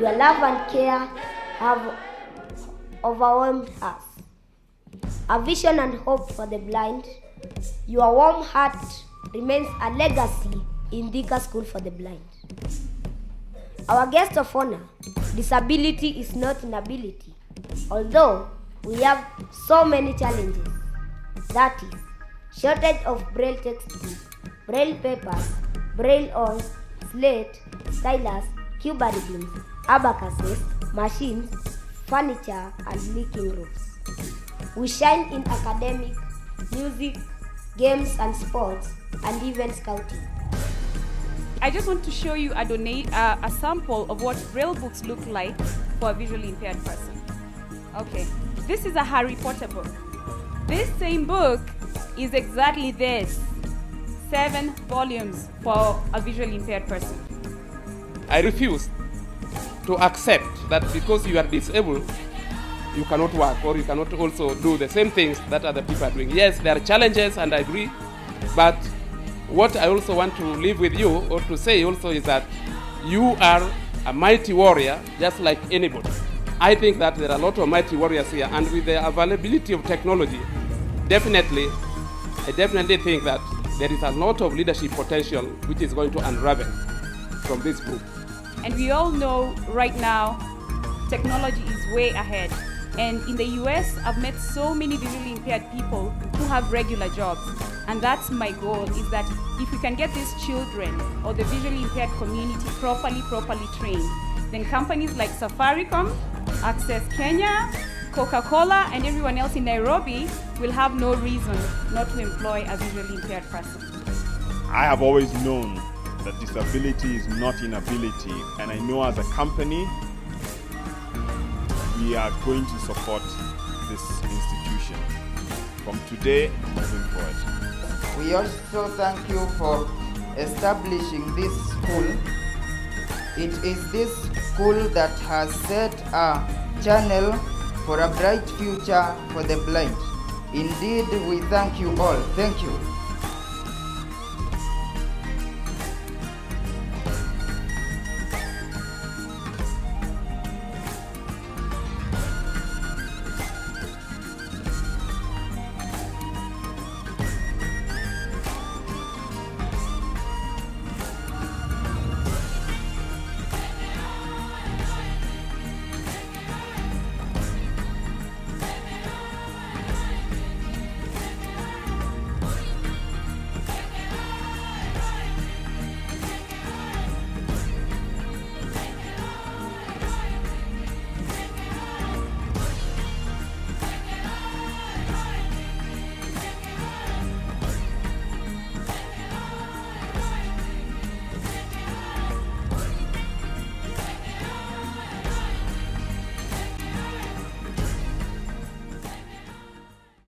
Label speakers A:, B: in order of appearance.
A: Your love and care have overwhelmed us. A vision and hope for the blind. Your warm heart remains a legacy in Thika School for the Blind. Our guest of honor, disability is not inability, although we have so many challenges. That is, shortage of braille textbooks, braille papers, braille oils, slate, stylus, cube ribbons, abacuses, machines, furniture, and leaking roofs. We shine in academic, music, games and sports, and even scouting.
B: I just want to show you a sample of what braille books look like for a visually impaired person. Okay, this is a Harry Potter book. This same book is exactly this, 7 volumes for a visually impaired person.
C: I refuse to accept that because you are disabled, you cannot work or you cannot also do the same things that other people are doing. Yes, there are challenges and I agree, but what I also want to leave with you or to say also is that you are a mighty warrior just like anybody. I think that there are a lot of mighty warriors here, and with the availability of technology, I definitely think that there is a lot of leadership potential which is going to unravel from this book.
B: And we all know right now, technology is way ahead. And in the US, I've met so many visually impaired people who have regular jobs. And that's my goal, is that if we can get these children or the visually impaired community properly trained, then companies like Safaricom, Access Kenya, Coca-Cola, and everyone else in Nairobi will have no reason not to employ a visually impaired person.
D: I have always known that disability is not inability, and I know as a company, we are going to support this institution from today moving forward.
E: We also thank you for establishing this school. It is this school that has set a channel for a bright future for the blind. Indeed, we thank you all. Thank you.